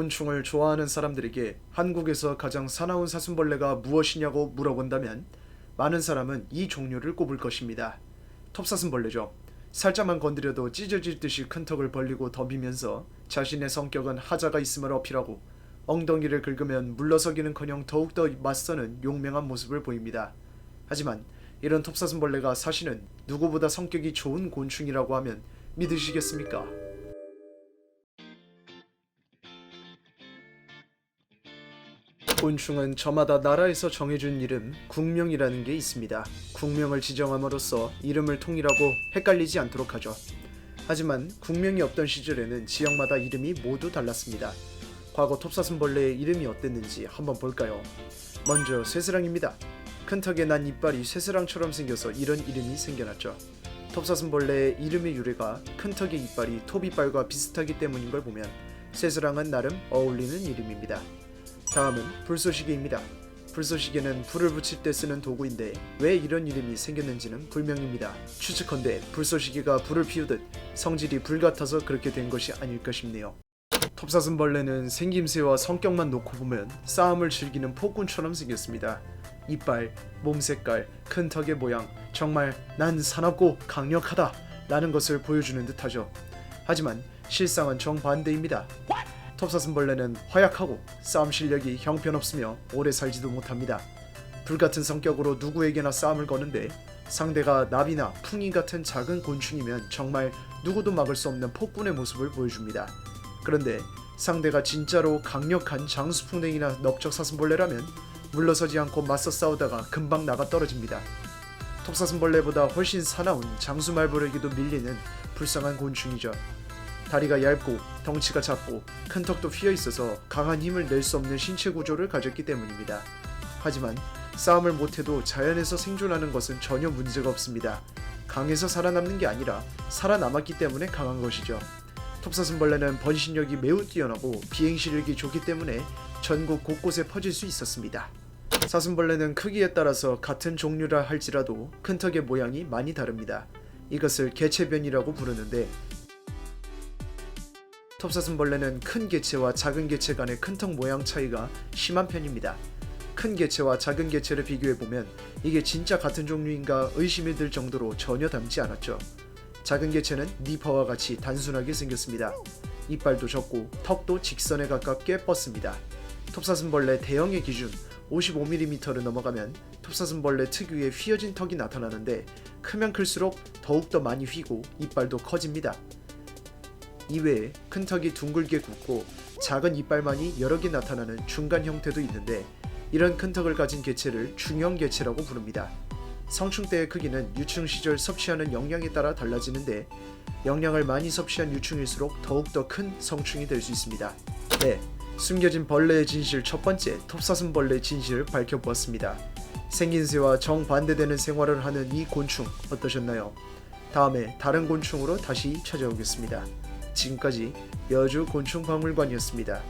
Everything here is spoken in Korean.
곤충을 좋아하는 사람들에게 한국에서 가장 사나운 사슴벌레가 무엇이냐고 물어본다면 많은 사람은 이 종류를 꼽을 것입니다. 톱사슴벌레죠. 살짝만 건드려도 찢어질 듯이 큰 턱을 벌리고 덤비면서 자신의 성격은 하자가 있음을 어필하고 엉덩이를 긁으면 물러서기는커녕 더욱더 맞서는 용맹한 모습을 보입니다. 하지만 이런 톱사슴벌레가 사실은 누구보다 성격이 좋은 곤충이라고 하면 믿으시겠습니까? 곤충은 저마다 나라에서 정해준 이름, 국명이라는 게 있습니다. 국명을 지정함으로써 이름을 통일하고 헷갈리지 않도록 하죠. 하지만 국명이 없던 시절에는 지역마다 이름이 모두 달랐습니다. 과거 톱사슴벌레의 이름이 어땠는지 한번 볼까요? 먼저 쇠스랑입니다. 큰 턱에 난 이빨이 쇠스랑처럼 생겨서 이런 이름이 생겨났죠. 톱사슴벌레의 이름의 유래가 큰 턱의 이빨이 톱이빨과 비슷하기 때문인 걸 보면 쇠스랑은 나름 어울리는 이름입니다. 다음은 불쏘시개입니다. 불쏘시개는 불을 붙일 때 쓰는 도구인데 왜 이런 이름이 생겼는지는 불명입니다. 추측컨대 불쏘시개가 불을 피우듯 성질이 불같아서 그렇게 된 것이 아닐까 싶네요. 톱사슴벌레는 생김새와 성격만 놓고 보면 싸움을 즐기는 폭군처럼 생겼습니다. 이빨, 몸 색깔, 큰 턱의 모양, 정말 난 사납고 강력하다 라는 것을 보여주는 듯하죠. 하지만 실상은 정반대입니다. 톱사슴벌레는 허약하고 싸움 실력이 형편없으며 오래 살지도 못합니다. 불같은 성격으로 누구에게나 싸움을 거는데 상대가 나비나 풍이 같은 작은 곤충이면 정말 누구도 막을 수 없는 폭군의 모습을 보여줍니다. 그런데 상대가 진짜로 강력한 장수풍뎅이나 넓적사슴벌레라면 물러서지 않고 맞서 싸우다가 금방 나가 떨어집니다. 톱사슴벌레보다 훨씬 사나운 장수말벌에게도 밀리는 불쌍한 곤충이죠. 다리가 얇고 덩치가 작고 큰 턱도 휘어있어서 강한 힘을 낼 수 없는 신체 구조를 가졌기 때문입니다. 하지만 싸움을 못해도 자연에서 생존하는 것은 전혀 문제가 없습니다. 강해서 살아남는 게 아니라 살아남았기 때문에 강한 것이죠. 톱사슴벌레는 번식력이 매우 뛰어나고 비행시력이 좋기 때문에 전국 곳곳에 퍼질 수 있었습니다. 사슴벌레는 크기에 따라서 같은 종류라 할지라도 큰 턱의 모양이 많이 다릅니다. 이것을 개체변이라고 부르는데 톱사슴벌레는 큰 개체와 작은 개체 간의 큰 턱 모양 차이가 심한 편입니다. 큰 개체와 작은 개체를 비교해보면 이게 진짜 같은 종류인가 의심이 들 정도로 전혀 닮지 않았죠. 작은 개체는 니퍼와 같이 단순하게 생겼습니다. 이빨도 적고 턱도 직선에 가깝게 뻗습니다. 톱사슴벌레 대형의 기준 55mm를 넘어가면 톱사슴벌레 특유의 휘어진 턱이 나타나는데 크면 클수록 더욱더 많이 휘고 이빨도 커집니다. 이외에 큰 턱이 둥글게 굳고 작은 이빨만이 여러 개 나타나는 중간 형태도 있는데 이런 큰 턱을 가진 개체를 중형 개체라고 부릅니다. 성충 때의 크기는 유충 시절 섭취하는 영양에 따라 달라지는데 영양을 많이 섭취한 유충일수록 더욱더 큰 성충이 될 수 있습니다. 네, 숨겨진 벌레의 진실 첫 번째 톱사슴벌레의 진실을 밝혀보았습니다. 생긴새와 정반대되는 생활을 하는 이 곤충 어떠셨나요? 다음에 다른 곤충으로 다시 찾아오겠습니다. 지금까지 여주 곤충박물관이었습니다.